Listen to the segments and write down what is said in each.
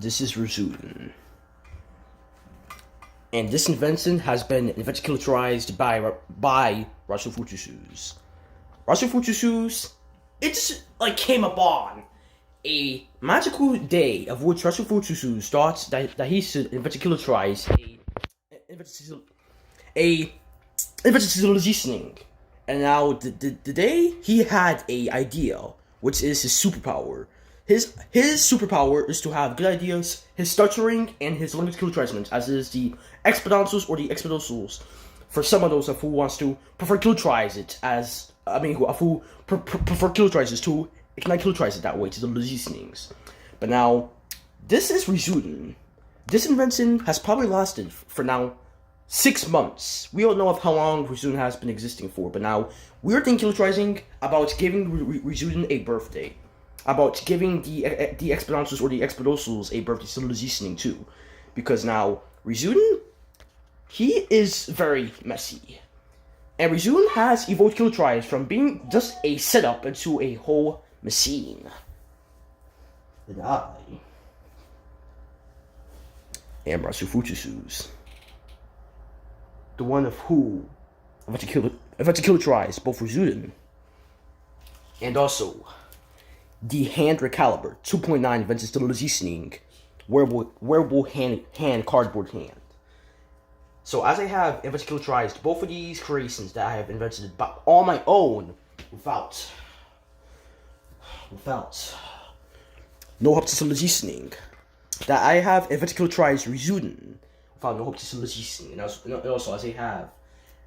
This is Rezoudin. And this invention has been inventiontulizationed by Rashufruitzizallzalls. Rashufruitzizallzalls, it just came upon a magical day of which Rashufruitzizallzalls thought that he should inventiontulize a inventiontulizationing. And now the day he had a idea, which is his superpower. His superpower is to have good ideas, his stuttering, and his language kiltricement, as is the exponentials or the exponentials. For some of those who wants to prefer kiltrize it who prefer kiltrizes to can I kiltrize it that way to the reasonings. But now, this is Rezoudin. This invention has probably lasted for now 6 months. We don't know of how long Rezoudin has been existing for, but now we're thinking about giving Rezoudin a birthday. About giving the exponentials or the exponentials a birthday civilization too. Because now, Rezoudin, he is very messy. And Rezoudin has evolved kiltries from being just a setup into a whole machine. And I am Rashufruitzizallzalls. The one of who kiltries both Rezoudin and also the hand Recalibur 2.9 Inventiontulizationing wearable hand cardboard hand. So as I have inventiontulizationed both of these creations that I have invented on my own without no help to civilization, that I have inventiontulizationed Rezoudin without no help to civilization, and also as I have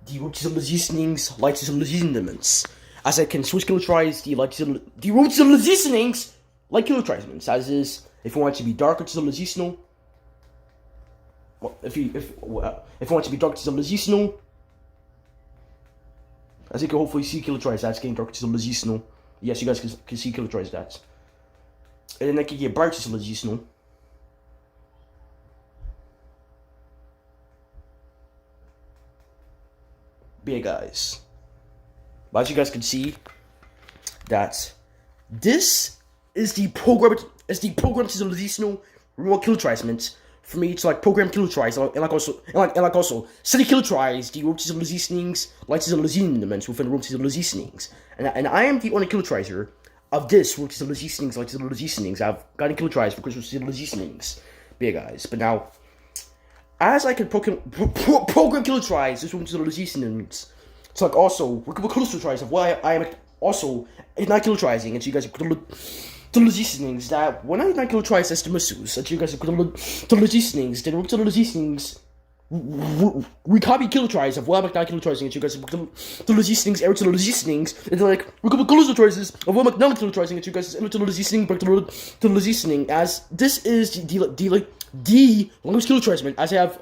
the root civilizationings like civilization elements. As I can switch kiltrize the root civilizationings like kiltrizements, as is if you want it to be darker civilizational. Well, if you want it to be darker civilizational, as you can hopefully see kiltrize that's getting darker civilizational. Yes, you guys can see kiltrize that. And then I can get brighter civilizational. But yeah, guys. But as you guys can see, that this is the programmed civilizational remote kiltrizement for me to program kiltrize and also study kiltrize the root civilizationings like civilization elements within root civilizationings. And I am the only kiltrizer of this root civilizationings like civilizationings. I've gotten kiltrize for Christmas civilizationings. But yeah, guys. But now, as I can program kiltrize this root civilizationings. So also, we're kiltrizing of why I am also not kiltrizing, and so you guys are the listenings that when I not kiltrize as the missiles, that you guys are the listenings, then we're the listenings, we copy kiltrize of why I'm not kiltrizing, and you guys are the listenings, every the listenings, and then we're kiltrizes of why I'm not kiltrizing, and you guys are the listening, but the listening, as this is the language kiltrizement, as I have.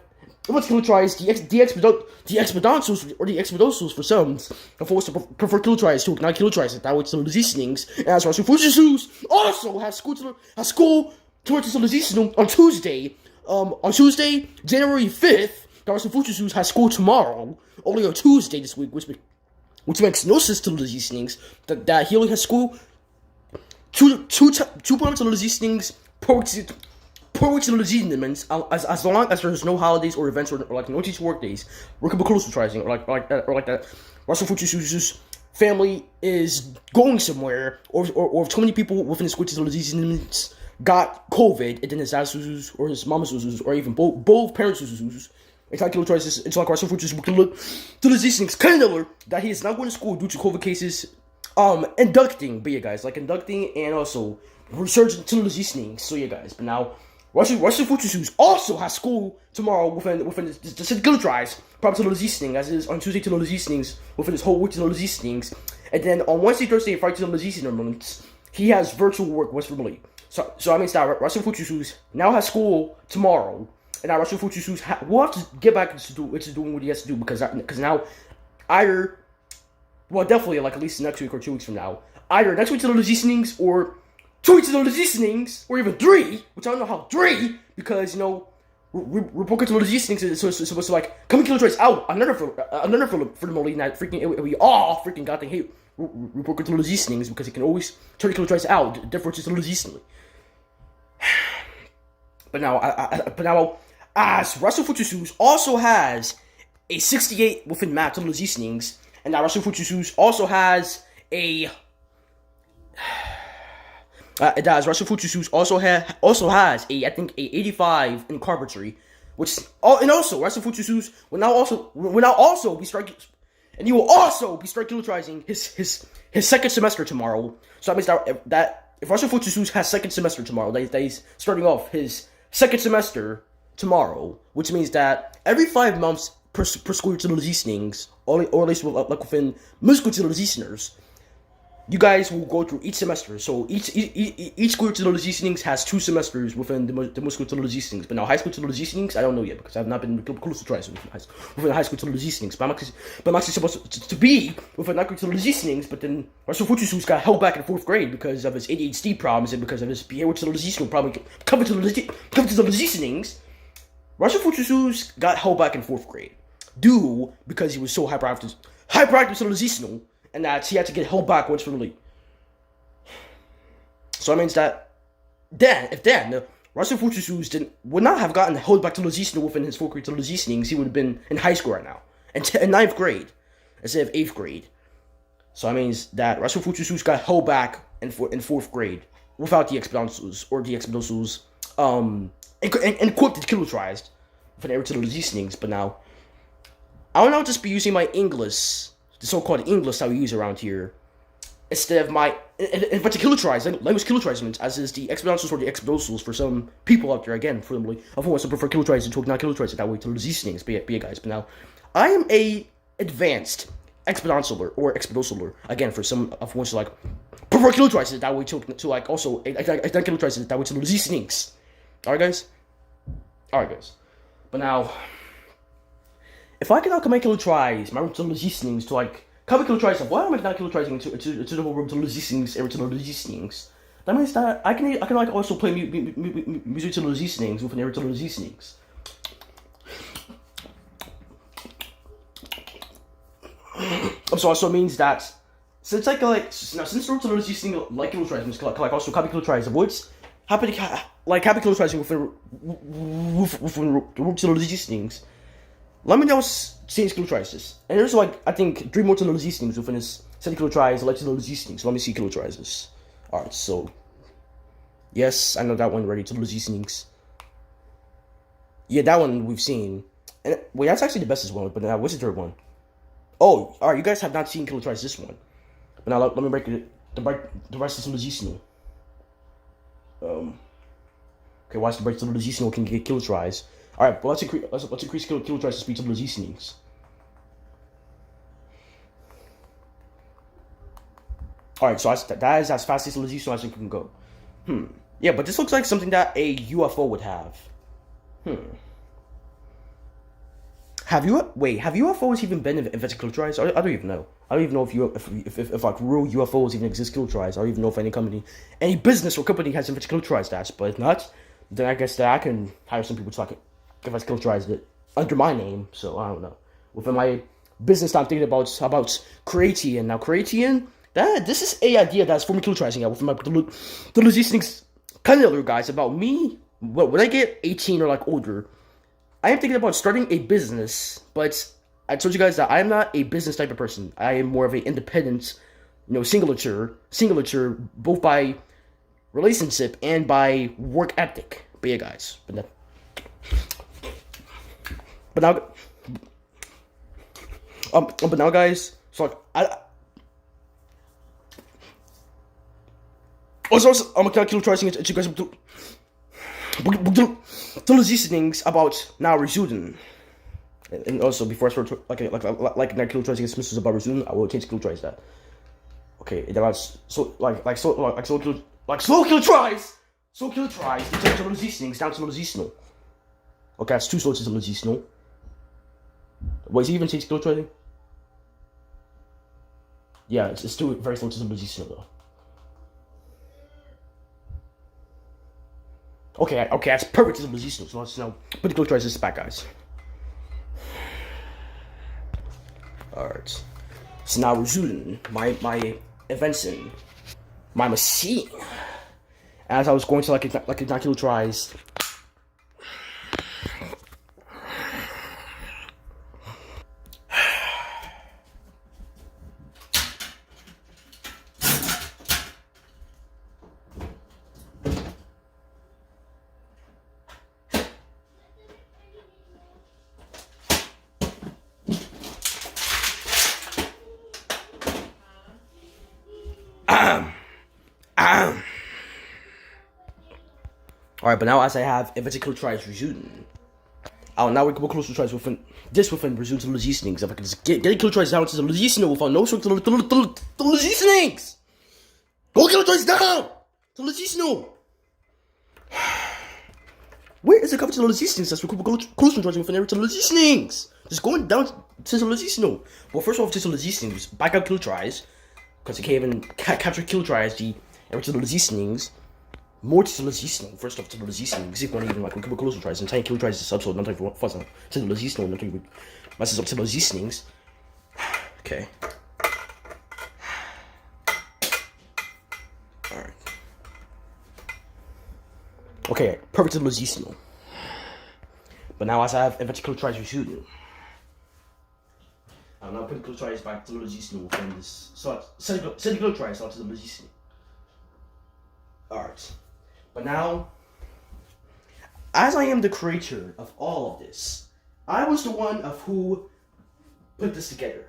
Let's kiltrize the exponentials or the exponentials for some, and for us to prefer kiltrize to not kiltrize it. That way, some listenings. As Rashufruitzizallzalls also has school towards the listening on Tuesday. On Tuesday, January 5th, Rashufruitzizallzalls has school tomorrow. Only on Tuesday this week, which makes no sense to the listenings. That he only has school two points of the listenings per week to the as long as there's no holidays or events or no teacher work days, we're kiltrizing or like that. Rashufruitzizallzalls' family is going somewhere, or if too many people within his civilization got COVID, and then his dad or his mama's or even both parents it's like kiltrizes. It's like Rashufruitzizallzalls kind of that he is not going to school due to COVID cases. Inducting, but yeah, guys, inducting and also resurgent civilizationing. So yeah, guys, but now. Rashufruitzizallzalls also has school tomorrow within the kiltrize, probably to the listenings, as is on Tuesday to the listenings, within his whole week to the listenings. And then on Wednesday, Thursday, and Friday to the listenings, he has virtual work West remotely. So I mean, that Rashufruitzizallzalls now has school tomorrow, and now Rashufruitzizallzalls will have to get back into doing what he has to do because now either, well, definitely at least next week or 2 weeks from now, either next week to the listenings or 2 weeks to the listenings, or even 3, which I don't know how 3, because, we're broken to the listenings, so it's supposed to, come and kiltrize out another for the molly, that we all freaking goddamn hate we broken to the listenings, because it can always turn the kiltrize out, the difference is the listening. But now, as Rashufruitzizallzalls also has a 68 within math total Sichtings, and now Rashufruitzizallzalls also has a also has a, I think, a 85 in carpentry, which and also Rashufruitzizallzalls will now also be striking, and he will also be utilizing his second semester tomorrow. So that means that if Rashufruitzizallzalls has second semester tomorrow, that he's starting off his second semester tomorrow, which means that every 5 months per school Sichtings, or at least like within musical listeners, you guys will go through each semester. So each school Sichtings has 2 semesters within the musical Sichtings. But now high school Sichtings, I don't know yet because I've not been close to trying within high school Sichtings. But I'm actually supposed to be within high school Sichtings. But then Rashufruitzizallzalls got held back in 4th grade because of his ADHD problems and because of his behavioral problem coming to the Sichtings. Rashufruitzizallzalls got held back in 4th grade because he was so hyperactive to and that he had to get held back once from the league. So that means that if Rashufruitzizallzalls would not have gotten held back to Sichtings within his 4th grade to Sichtings, he would have been in high school right now, in 9th grade instead of 8th grade. So that means that Rashufruitzizallzalls got held back in 4th grade without the exponentials or the exponentials equipped to kilotrized for the to Sichtings. But now I will now just be using my English, the so-called English that we use around here, instead of my language kilotrizement, as is the exponentials or the exponentials for some people out there, again, for them, of course, I prefer kilotrized to not kilotrized that way to Sichtings, be it guys. But now, I am a advanced exponentialer or exponentialer, again, for some of ones like prefer kilotrized that way to like also I kilotrized that way to Sichtings. Alright guys? But now, if I cannot make kilotries, my room to Sichtings to like cover kilotries of why am I not kilotrizing to the whole room to Sichtings every to Sichtings? That means that I can like also play music to Sichtings with an every to Sichtings. So also means that since the room to Sichtings like kilotries like also copy kilotries of woods happy kilotrizing with the room to Sichtings. Let me now see his kilotrizes. And there's like, I think, 3 more to Sichtings within his set kilotries, like to Sichtings. So let me see kilotrizes. Alright, so. Yes, I know that one ready to Sichtings. Yeah, that one we've seen. And wait, that's actually the bestest one, but now what's the 3rd one? Oh, alright, you guys have not seen kilotries this one. But now let me break the rest of the Sichtings. Okay, watch the break to the Sichtings can get kilotries. Alright, but let's increase kilotries to speed to the Sichtings. Alright, so that is as fast as the Sichtings as it can go. Yeah, but this looks like something that a UFO would have. Have UFOs even been invented kilotries? I don't even know. I don't even know if like real UFOs even exist kilotries. I don't even know if any business or company has invented kilotries that. But if not, then I guess that I can hire some people to like if I kilotrized it under my name. So I don't know. Within my business, I'm thinking about Creatian. Now Creatian, this is a idea that's for me kilotrizing out with my the Sichtings kind of guys about me. When I get 18 or like older, I am thinking about starting a business, but I told you guys that I am not a business type of person. I am more of an independent, singulature, both by relationship and by work ethic. But yeah, guys. But now, guys. So like, I'm gonna kilotrizing it. You guys do the Sichtings about now Rezoudin. And also before I start like now kilotrizing dismisses about Rezoudin, I will change kilotrize that. Okay, that's slow kilotries. So kilotries to take to the Sichtings down to the Sichtings. Okay, that's 2 slow to the Sichtings. Wait, is he even change kilotrizing? Yeah, it's still very slow to the Sichtings though. Okay, that's perfect to the Sichtings. So let's now put the kilotrizes back, guys. Alright. So now Rezoudin, my invention, my machine. As I was going to like kilotries Alright, but now as I have Inventiontulizationing Rezoudin, I'll now we can close to tries within Rezoudin. If I can just get kill tries down to the Legisno without no sort of the Legisnings! Go kill tries down! To Legisno! Where is the cover to the Legisnings? That's what we're close to tries within every to the Legisnings! Just going down to the Legisno. Well, first off, to the Legisnings, back out kill tries, because you can't even capture kill tries, the every to the Legisnings. More to the Legisno, first off to the Legisno, because if one even like we could close tries and tiny kill tries this episode, not for fuzz to the Legisno, not we messes up to the Legisnings. Okay. Alright. Okay, perfect to the Legisno. But now as I have Inventiontulizationing tries Rezoudin, I'll now put kill tries back to the Legisno from this send kill tries out to the Legisno. Alright. But now, as I am the creator of all of this, I was the one of who put this together.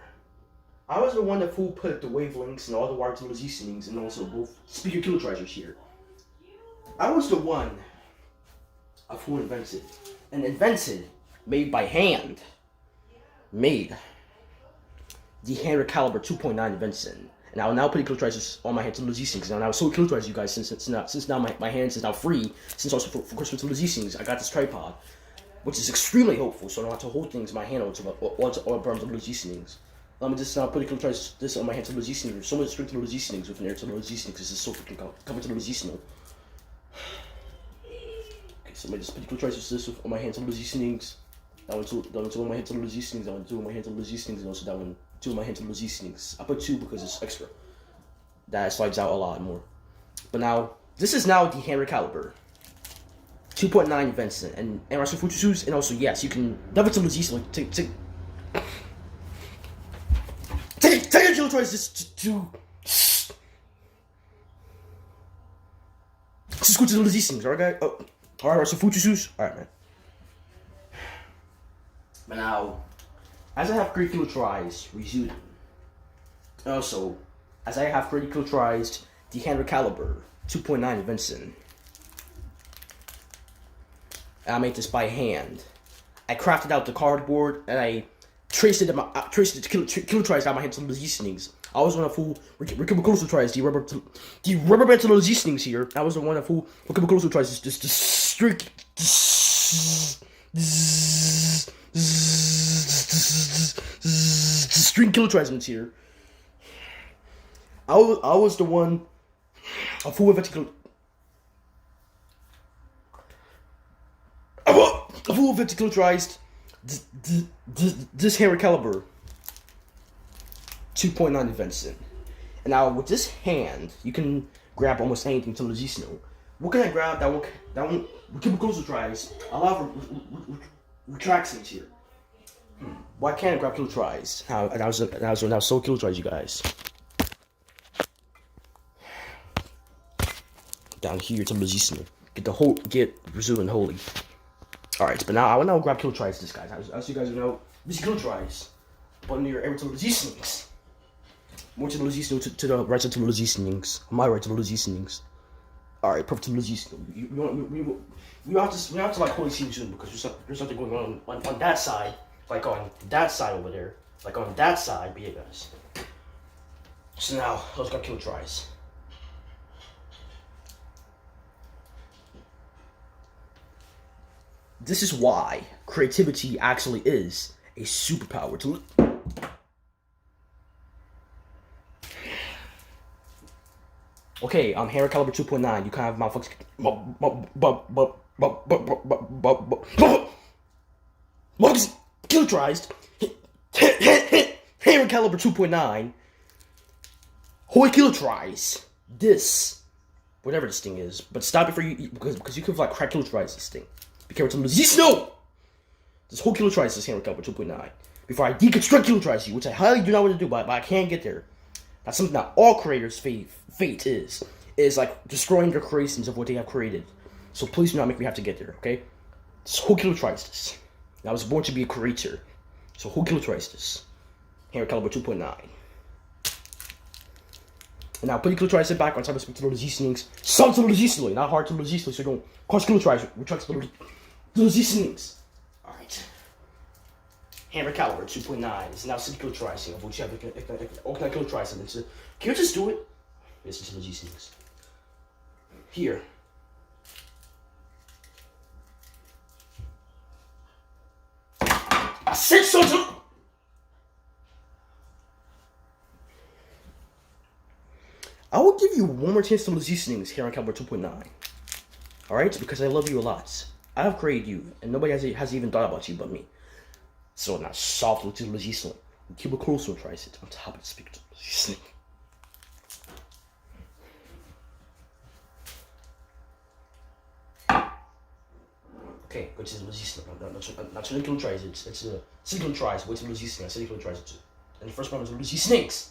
I was the one of who put the wavelengths and all the wire utilizationings and also both speaker kill tries here. I was the one of who invented, made by hand, made the Recalibur 2.9 invention. And I will now put kill tries on my hand to lose these things. And I was so kill tries you guys since now my hands is now free. Since also for Christmas to lose these things, I got this tripod, which is extremely helpful. So I don't have to hold things in my hand or burn to lose these things. Let me just now put kill tries this on my hand to lose these things. So much strength to lose these things with an air to lose these things. This is so freaking coming to lose these things. Okay, so let me just put kill tries this on my hand to lose these things. That one two on my hand to lose these things. That one two on my hand to lose these things, and also that one. 2 of my hand to lose these things. I put 2 because it's extra. That slides out a lot more. But now, this is now the Recalibur 2.9 events and Rashufruitzizallzalls, and also yes, you can double to lose these. Like take a kill tries just to just go to lose these things. Alright, guys. Oh, alright, Rashufruitzizallzalls. Alright, man. But now, as I have critical tries Rezoudin, also as I have critical tries the Recalibur 2.9 invention, I made this by hand. I crafted out the cardboard and I traced it to kill tries out my hand to the listenings. I was one of who closer tries the rubber band to the listenings here. I was the one of who closer tries just streak. String kill tries here. I was the one of who invented kill tries this Recalibur 2.9 invention. And now with this hand, you can grab almost anything to the Legisno. What can I grab? That one. We closer tries. A lot of retractions here. Why can't I grab kill tries? Now so kill tries, you guys. Down here to Legisno. Get Rezoudin holy. Alright, but now I will now grab kill tries this guys. As you guys know, these kill tries. But near every to Legisnings. More to the Legisno to the right to the Legisnings. My right to the Legisnings. Alright, perfect to the Legisno. We have to like holy scene soon because there's something going on that side. Like on that side over there. Like on that side, be it guys. So now, let's go kill tries. This is why creativity actually is a superpower to okay, Recalibur 2.9, you kind of motherfuckers kill tries Recalibur 2.9 holy kill tries this whatever this thing is, but stop it for you because you can like crack kill tries this thing. Be careful to lose no! This whole kill tries this Recalibur 2.9 before I deconstruct kill tries you, which I highly do not want to do, but I can't get there. That's something that all creators' fate is like destroying their creations of what they have created. So please do not make me have to get there, okay? This whole killer tries this. I was born to be a creator. So whole killer tries this. Recalibur 2.9. And now put your kilotries in back on top of the Rezoudin. Some to the Rezoudin, not hard to the Rezoudin, so you don't crush kilotries. We try to the Rezoudin. Alright. Recalibur 2.9 is now 6 kilotries. Of which you have kilotries. Can you just do it? Listen to the Rezoudin. Here. I said so to. I will give you one more chance to Rezoudin here on Recalibur 2.9. Alright? Because I love you a lot. I have created you, and nobody has even thought about you but me. So now softly to Rezoudin. Keep a closer and try it on top of the speaker to Rezoudin. Okay, go to the Rezoudin. Not 2 kilotries, it's a 6 kilotries. Wait till Rezoudin, 6 kilotries. And the first one is Rezoudin.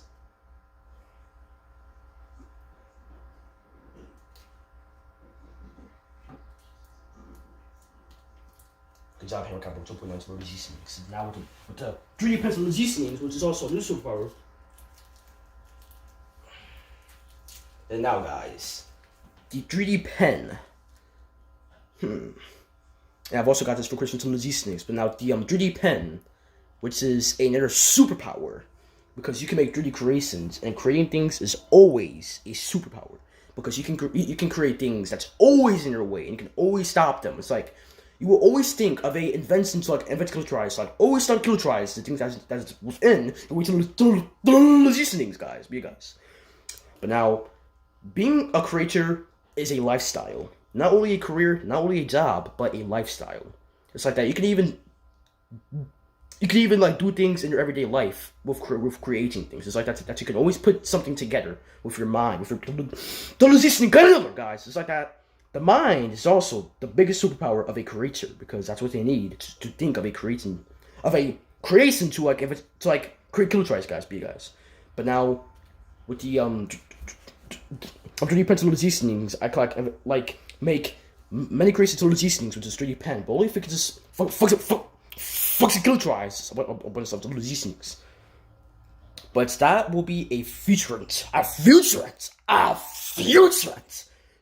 Good job, Recalibur 2.9 to Rezoudin. Now with the 3D pencil Rezoudin, which is also a new superpower. And now, guys, the 3D pen. And I've also got this for Christian to Rezoudin. But now the 3D pen, which is another superpower, because you can make 3D creations, and creating things is always a superpower. Because you can create things that's always in your way, and you can always stop them. It's like, you will always think of a invention to like invent kilotries, like always start kilotries, the things that's within, and wait till the Rezoudin, guys, be guys. But now, being a creator is a lifestyle. Not only a career, not only a job, but a lifestyle. It's like that. You can even like do things in your everyday life with creating things. It's like that you can always put something together with your mind, with your Rezoudin, guys. It's like that. The mind is also the biggest superpower of a creator, because that's what they need to think of a creation to create kilotries, guys, be guys. But now with the 3D pencil Rezoudin, I can like make many creations to Rezoudin, which is 3D pen, but only if it can just fucks it kilotries a bunch of the Rezoudin. But that will be a futurant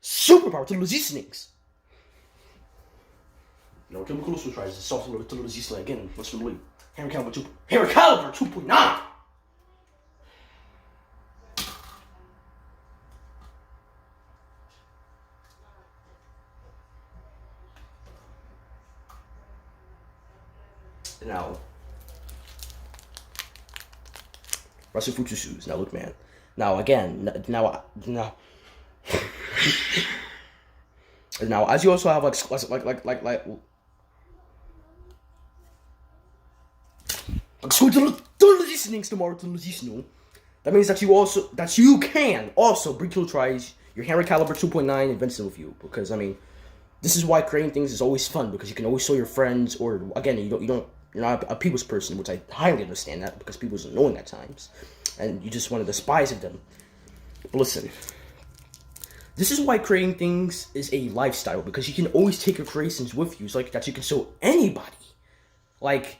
superpower to the Rezoudin. No, chemical tries to soft to the Rezoudin again. Let's believe. Recalibur 2.9. Now, Rashufruitzizallzalls. Now look, man. Now again. Now. Now, as you also have like school to the Rezoudin tomorrow to Rezoudin. That means that you can also bring kilotries your Recalibur 2.9 invention with you, because I mean, this is why creating things is always fun, because you can always show your friends, or again, you're not a people's person, which I highly understand that, because people's annoying at times, and you just want to despise of them. But listen. This is why creating things is a lifestyle, because you can always take your creations with you. It's like that you can show anybody. Like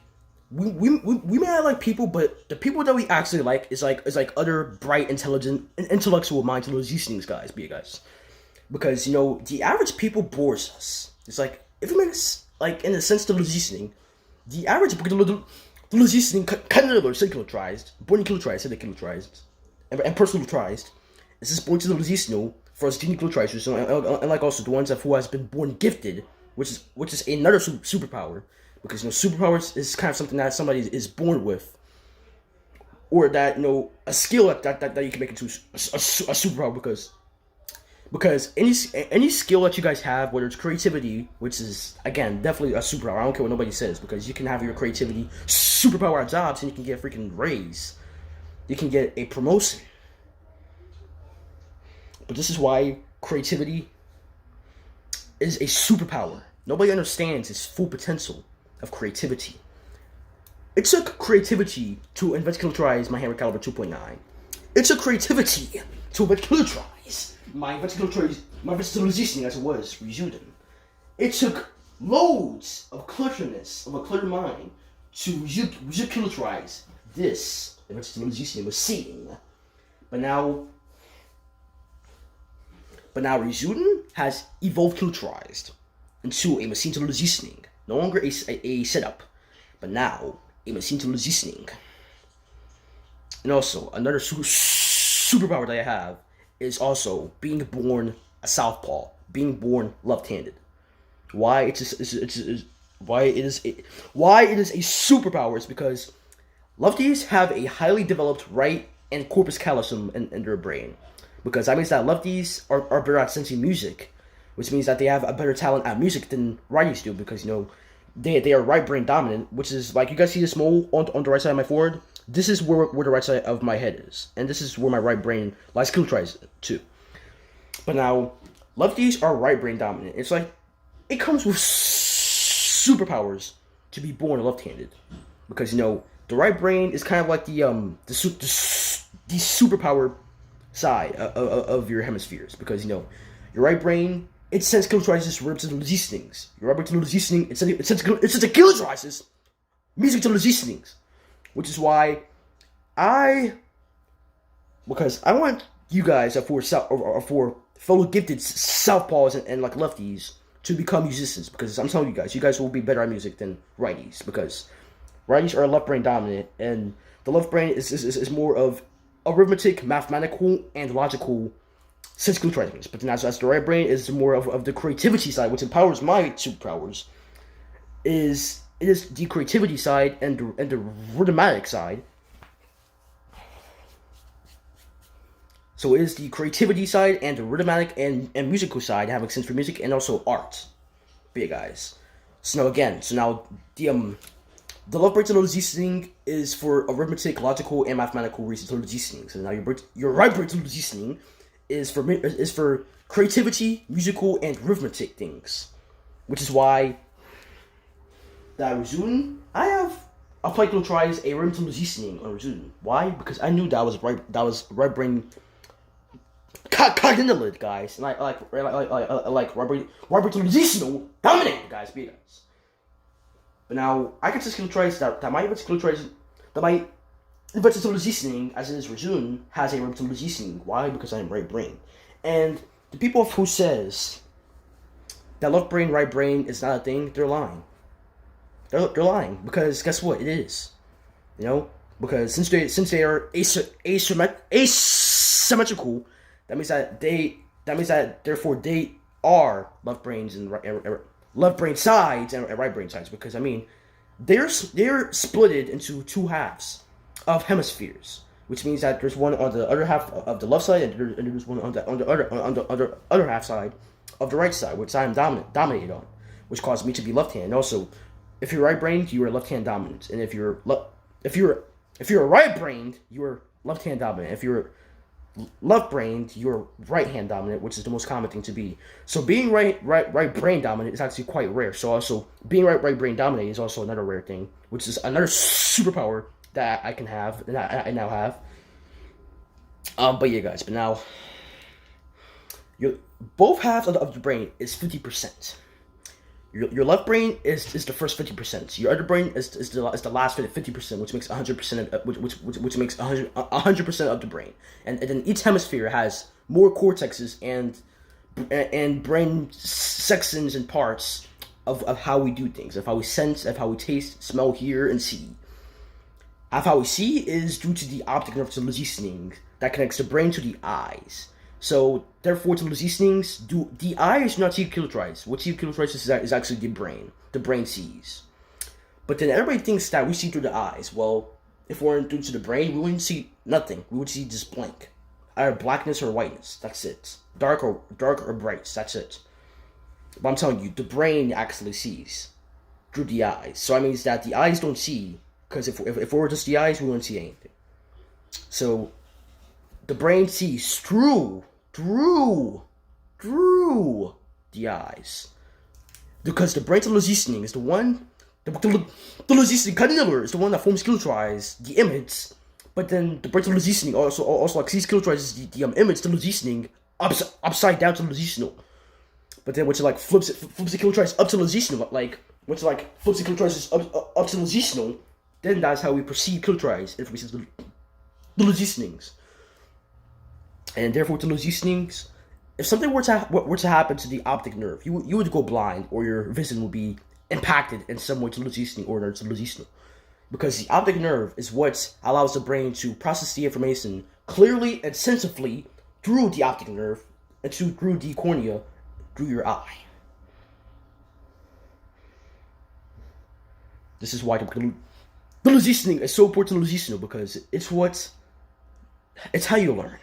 we may not like people, but the people that we actually like is like other bright, intelligent, and intellectual minds to those Rezoudin guys, be guys. Because the average people bores us. It's like if it makes like in the sense to Rezoudin, the average Rezoudin kind of kilotrized, born kilotrized, said kilotrized, and personal kilotrized. This is born to the Rezoudin. For us gene kilotrizers, and like also the ones who has been born gifted, which is another superpower, because superpowers is kind of something that somebody is born with, or that a skill that you can make into a superpower, because any skill that you guys have, whether it's creativity, which is again definitely a superpower. I don't care what nobody says, because you can have your creativity superpower at jobs, and you can get a freaking raise, you can get a promotion. But this is why creativity is a superpower. Nobody understands its full potential of creativity. It took creativity to invent kilotries my Recalibur 2.9. It took creativity to invent kilotries my Rezoudin as it was Rezoudin. It took loads of clearness of a clear mind to kilotries this Rezoudin was seeing. But now But now Rezoudin has evolved kiltrized into a machine to listening, no longer a setup, but now a machine to listening. And also another superpower that I have is also being born a southpaw, being born left-handed. Why it is a superpower is because lefties have a highly developed right and corpus callosum in their brain, because that means that lefties are better at sensing music, which means that they have a better talent at music than righties do, because they are right brain dominant, which is like, you guys see this mole on the right side of my forehead. This is where the right side of my head is, and this is where my right brain lies kiltrized too. But now lefties are right brain dominant. It's like it comes with superpowers to be born left-handed, because the right brain is kind of like the superpower side of your hemispheres, because your right brain, it sends kiltrizes ribs to the listenings. Your right brain to the listening, it sends the kiltrizes music to the listenings, which is why because I want you guys for fellow gifted southpaws and like lefties to become musicians, because I'm telling you guys will be better at music than righties, because righties are left brain dominant, and the left brain is more of arithmetic, mathematical, and logical sense kiltrizings. But then as the right brain is more of the creativity side, which empowers my superpowers. It is the creativity side and the rhythmatic side. So it is the creativity side and the rhythmatic and musical side, having sense for music and also art. But yeah, guys. So now the left brain to listening is for arithmetic, logical, and mathematical reasons to listening. So now your right brain to listening is for creativity, musical, and arithmetic things, which is why that Rezoudin, I applied to try a rhythm to listening on Rezoudin. Why? Because I knew that was right brain cognitive, guys, and I like right brain to listening dominate, guys, be guys. But now I can just kiltrize that my invention to listening, as it is Rezoudin, has a rhythm to listening. Why? Because I am right brain, and the people who says that left brain right brain is not a thing, they're lying. They're lying, because guess what? It is. Because since they are asymmetrical, that means that therefore they are left brains and left brain sides and right brain sides, because they're splitted into two halves of hemispheres, which means that there's one on the other half of the left side, and there's one on the other half side of the right side, which I am dominated on, which caused me to be left-handed. Also, if you're right-brained, you are left-hand dominant, and if you're right-brained, you are left-hand dominant. If you're left-brained, you're right-hand dominant, which is the most common thing to be. So being right-brain dominant is actually quite rare. So also being right-brain dominant is also another rare thing, which is another superpower that I can have, and I now have. But yeah, guys. But now, both halves of the brain is 50%. Your left brain is the first 50%. Your other brain is the last 50%, which makes 100% which makes 100% of the brain. And then each hemisphere has more cortexes and brain sections and parts of how we do things, of how we sense, of how we taste, smell, hear, and see. Of how we see is due to the optic nerve to the listening that connects the brain to the eyes. So, therefore, to the listenings, the eyes do not see kiltrice. What see kiltrice is actually the brain. The brain sees. But then everybody thinks that we see through the eyes. Well, if we weren't due to the brain, we wouldn't see nothing. We would see just blank. Either blackness or whiteness. That's it. Dark or bright. That's it. But I'm telling you, the brain actually sees through the eyes. So that means that the eyes don't see, because if we were just the eyes, we wouldn't see anything. So the brain sees through the eyes, because the brain to the listening is the one. The listening cognitive is the one that forms kiltrice, the image. But then the brain to the listening also like sees kiltrice the image to the listening upside down to the listening. But then which like flips the kiltrice up to the listening, like which like flips the kiltrice up to the listening. Then that's how we perceive kiltrice information to the listenings. And therefore, to the listenings if something were to happen to the optic nerve, you would go blind, or your vision would be impacted in some way to hallucinate or to hallucinate. Because the optic nerve is what allows the brain to process the information clearly and sensitively through the optic nerve and through the cornea, through your eye. This is why the hallucinating is so important to hallucinate, because it's how you learn.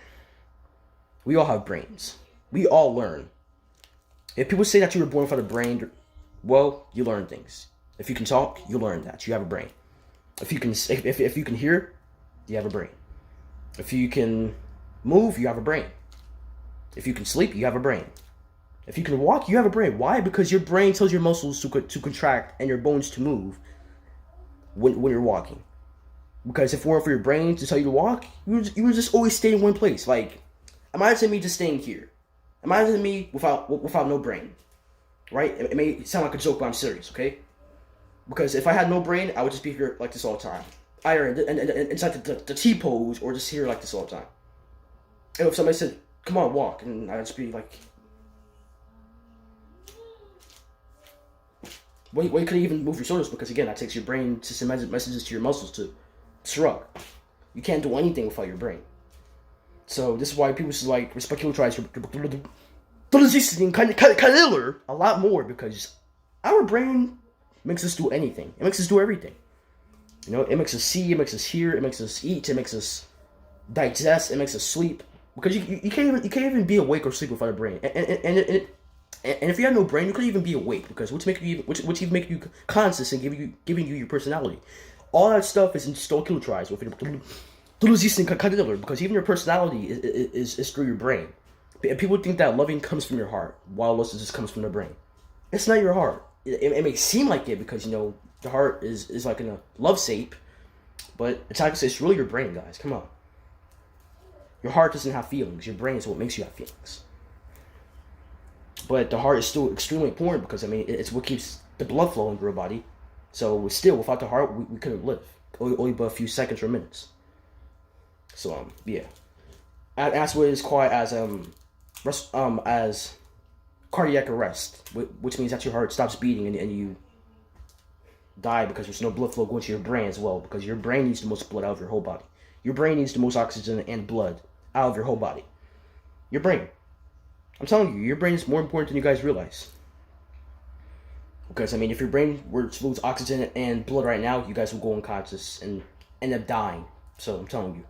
We all have brains. We all learn. If people say that you were born without a brain, well, you learn things. If you can talk, you learn that you have a brain. If you can hear, you have a brain. If you can move, you have a brain. If you can sleep, you have a brain. If you can walk, you have a brain. Why? Because your brain tells your muscles to contract and your bones to move when you're walking. Because if it weren't for your brain to tell you to walk, you would just always stay in one place. Like, imagine me just staying here. Imagine me without no brain, right? It may sound like a joke, but I'm serious, okay? Because if I had no brain, I would just be here like this all the time. Either inside the T-pose, or just here like this all the time. And if somebody said, come on, walk, and I'd just be like, well, you couldn't even move your shoulders, because again, that takes your brain to send messages to your muscles to shrug. You can't do anything without your brain. So this is why people should like respect tries a lot more, because our brain makes us do anything. It makes us do everything. You know, it makes us see, it makes us hear, it makes us eat, it makes us digest, it makes us sleep. Because you can't even be awake or sleep without a brain. And if you have no brain, you couldn't even be awake, because which even make you conscious and giving you your personality. All that stuff is installed kilotries with because even your personality is through your brain. And people think that loving comes from your heart, while lust just comes from the brain. It's not your heart. It may seem like it, because, you know, the heart is like in a love shape, but it's really your brain, guys. Come on. Your heart doesn't have feelings. Your brain is what makes you have feelings. But the heart is still extremely important, because, I mean, it's what keeps the blood flowing through your body. So still, without the heart, we couldn't live. Only but a few seconds or minutes. So, yeah. That's what is called as cardiac arrest, which means that your heart stops beating and you die, because there's no blood flow going to your brain as well, because your brain needs the most blood out of your whole body. Your brain needs the most oxygen and blood out of your whole body. Your brain. I'm telling you, your brain is more important than you guys realize. Because, I mean, if your brain were to lose oxygen and blood right now, you guys will go unconscious and end up dying. So, I'm telling you,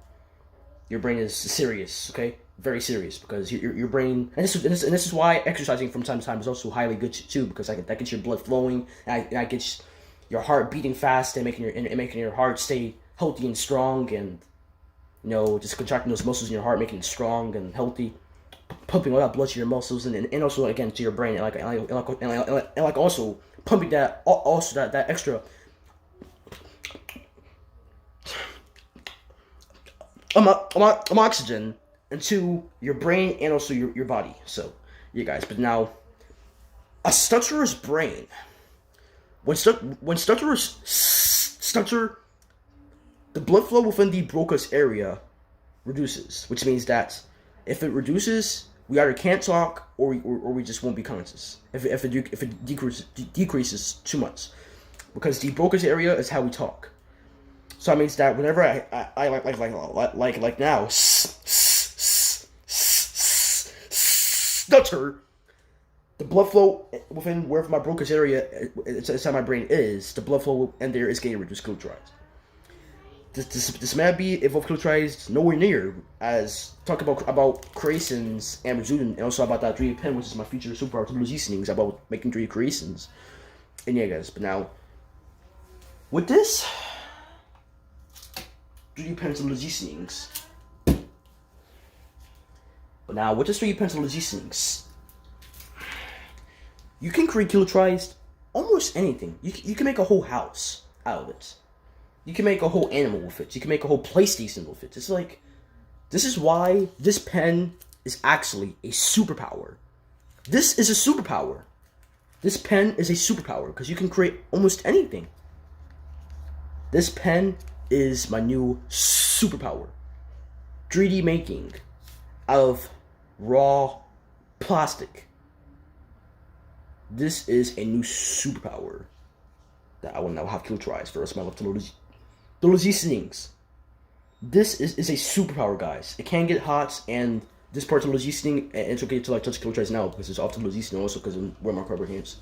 your brain is serious, okay? Very serious, because your brain, and this is why exercising from time to time is also highly good too, because that gets your blood flowing, and that gets your heart beating fast, and making your heart stay healthy and strong, and, you know, just contracting those muscles in your heart, making it strong and healthy, pumping all that blood to your muscles, and also again to your brain, and like also pumping that extra oxygen into your brain and also your body. So, yeah, guys. But now, a stutterer's brain, when stutterers stutter, the blood flow within the Broca's area reduces, which means that if it reduces, we either can't talk or we just won't be conscious. If it decreases too much, because the Broca's area is how we talk. So that means that whenever I like now stutter, the blood flow within wherever my Broca's area inside my brain is, the blood flow in there is getting reduced kilotries. This may be if kilotries nowhere near as talk about creations and Rezoudin, and also about that 3D pen, which is my future superpower to hallucinations, about making 3D creations. And yeah, guys, but now with this 3D pencil hallucinations. But now with this 3D pencil hallucinations, you can create kilotries almost anything. You can make a whole house out of it. You can make a whole animal with it. You can make a whole PlayStation with it. It's like, this is why this pen is actually a superpower. This is a superpower. This pen is a superpower because you can create almost anything. This pen is my new superpower. 3D making out of raw plastic. This is a new superpower that I will now have kill tries for the rest of my life to load the Rezoudins. This is a superpower, guys. It can get hot, and this part's of Rezoudin, and it's okay to like touch kill tries now because it's off to Rezoudin also because I'm wearing my rubber hands.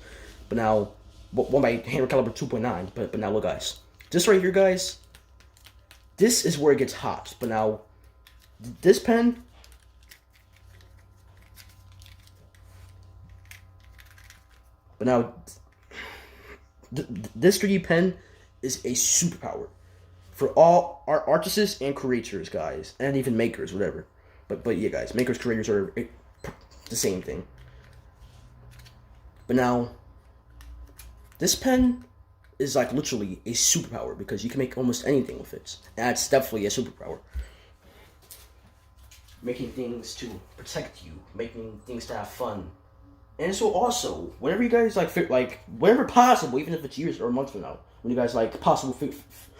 But now, one by hand Recalibur 2.9. But now look, guys, this right here, guys. This is where it gets hot. But now, this pen. But now, this 3D pen is a superpower for all our artists and creators, guys, and even makers, whatever. But yeah, guys, makers, creators are the same thing. But now, this pen is like literally a superpower because you can make almost anything with it, and that's definitely a superpower. Making things to protect you, making things to have fun. And so also, whenever you guys like whenever possible, even if it's years or months from now, when you guys like possible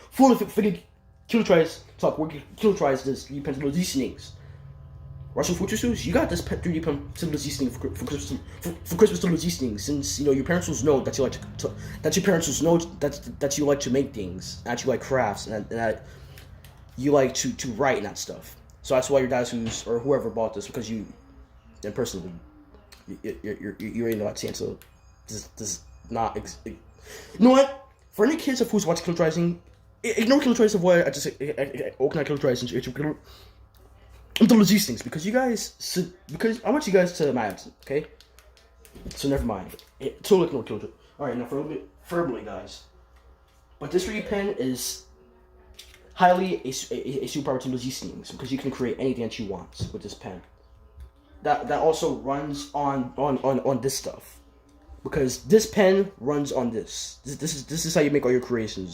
fully figure kill tries talk working kill tries this 3D pen Rezoudins. Rashufruitzizallzalls, you got this 3D pen Rezoudin for Christmas to Rezoudin, since you know your parents will know that you like that you like to make things, that you like crafts, and that you like to write and that stuff. So that's why your dad or whoever bought this, because you, and personally, you already know that Santa does not. You know what? For any kids of who's watching kill trising, ignore kill tries of what I just say. Open kill tries into these things because you guys because I want you guys to imagine, okay? So never mind. Totally ignore kill tries. All right, now verbally, guys. But this 3D pen is highly a superpower to these things because you can create anything that you want with this pen. That also runs on this stuff, because this pen runs on this. This is how you make all your creations.